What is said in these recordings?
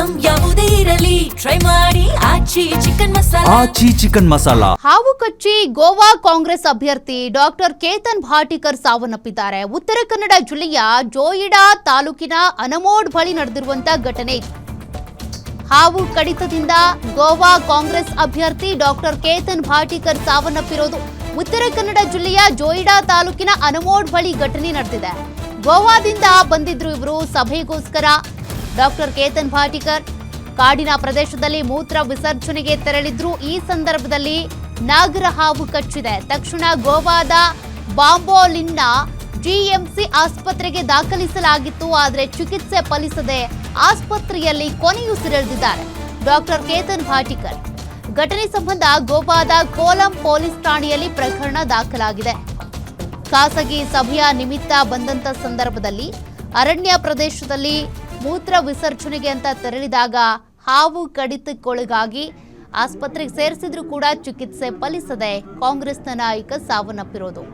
Item ಯಾವುದೇ ಇರಲಿ try ಮಾಡಿ ಆಚಿ ಚಿಕನ್ ಮಸಾಲಾ. ಹಾವು ಕಚ್ಚಿ ಗೋವಾ ಕಾಂಗ್ರೆಸ್ ಅಭ್ಯರ್ಥಿ ಡಾಕ್ಟರ್ ಕೇತನ್ ಭಾಟಿಕರ್ ಸಾವನ್ನಪ್ಪಿದ್ದಾರೆ. ಉತ್ತರ ಕನ್ನಡ ಜಿಲ್ಲೆಯ ಜೋಯಿಡಾ ತಾಲೂಕಿನ ಅನಮೋಡ್ ಬಳಿ ನಡೆದಿರುವಂತಹ ಘಟನೆ ಇದು. ಹಾವು ಕಡಿತದಿಂದ ಗೋವಾ ಕಾಂಗ್ರೆಸ್ ಅಭ್ಯರ್ಥಿ ಡಾಕ್ಟರ್ ಕೇತನ್ ಭಾಟಿಕರ್ ಸಾವನ್ನಪ್ಪಿರೋದು ಉತ್ತರ ಕನ್ನಡ ಜಿಲ್ಲೆಯ ಜೋಯಿಡಾ ತಾಲೂಕಿನ ಅನಮೋಡ್ ಬಳಿ ಘಟನೆ ನಡೆದಿದೆ. ಗೋವಾದಿಂದ ಬಂದಿದ್ರು ಇವರು ಸಭೆಗೋಸ್ಕರ. ಡಾಕ್ಟರ್ ಕೇತನ್ ಭಾಟಿಕರ್ ಕಾಡಿನ ಪ್ರದೇಶದಲ್ಲಿ ಮೂತ್ರ ವಿಸರ್ಜನೆಗೆ ತೆರಳಿದ್ರು. ಈ ಸಂದರ್ಭದಲ್ಲಿ ನಾಗರ ಹಾವು ಕಚ್ಚಿದೆ. ತಕ್ಷಣ ಗೋವಾದ ಬಾಂಬೋಲಿನ್ನ ಜಿಎಂಸಿ ಆಸ್ಪತ್ರೆಗೆ ದಾಖಲಿಸಲಾಗಿತ್ತು. ಆದರೆ ಚಿಕಿತ್ಸೆ ಫಲಿಸದೆ ಆಸ್ಪತ್ರೆಯಲ್ಲಿ ಕೊನೆಯುಸಿರೆಳೆದಿದ್ದಾರೆ ಡಾಕ್ಟರ್ ಕೇತನ್ ಭಾಟಿಕರ್. ಘಟನೆ ಸಂಬಂಧ ಗೋವಾದ ಕೋಲಂ ಪೊಲೀಸ್ ಠಾಣೆಯಲ್ಲಿ ಪ್ರಕರಣ ದಾಖಲಾಗಿದೆ. ಖಾಸಗಿ ಸಭೆಯ ನಿಮಿತ್ತ ಬಂದಂತ ಸಂದರ್ಭದಲ್ಲಿ ಅರಣ್ಯ ಪ್ರದೇಶದಲ್ಲಿ ಮೂತ್ರ ವಿಸರ್ಜನೆಗೆ ಅಂತ ತೆರಳಿದಾಗ ಹಾವು ಕಡಿತಕ್ಕೊಳಗಾಗಿ ಆಸ್ಪತ್ರೆಗೆ ಸೇರಿಸಿದ್ರೂ ಕೂಡ ಚಿಕಿತ್ಸೆ ಫಲಿಸದೆ ಕಾಂಗ್ರೆಸ್ನ ನಾಯಕ ಸಾವನ್ನಪ್ಪಿರೋದು.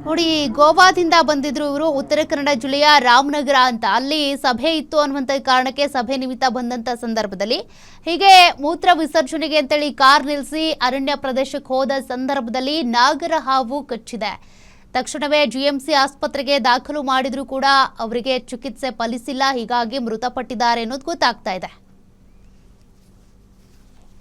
ನೋಡಿ, ಗೋವಾದಿಂದ ಬಂದಿದ್ರು ಇವರು. ಉತ್ತರ ಕನ್ನಡ ಜಿಲ್ಲೆಯ ರಾಮನಗರ ಅಂತ ಅಲ್ಲಿ ಸಭೆ ಇತ್ತು ಅನ್ನುವಂಥ ಕಾರಣಕ್ಕೆ ಸಭೆ ನಿಮಿತ್ತ ಬಂದಂತ ಸಂದರ್ಭದಲ್ಲಿ ಹೀಗೆ ಮೂತ್ರ ವಿಸರ್ಜನೆಗೆ ಅಂತೇಳಿ ಕಾರ್ ನಿಲ್ಲಿಸಿ ಅರಣ್ಯ ಪ್ರದೇಶಕ್ಕೆ ಹೋದ ಸಂದರ್ಭದಲ್ಲಿ ನಾಗರ ಹಾವು ಕಚ್ಚಿದೆ. ತಕ್ಷಣವೇ ಜಿಎಂಸಿ ಆಸ್ಪತ್ರೆಗೆ ದಾಖಲು ಮಾಡಿದ್ರು ಕೂಡ ಅವರಿಗೆ ಚಿಕಿತ್ಸೆ ಫಲಿಸಿಲ್ಲ. ಹೀಗಾಗಿ ಮೃತಪಟ್ಟಿದ್ದಾರೆ ಅನ್ನೋದು ಗೊತ್ತಾಗ್ತಾ ಇದೆ.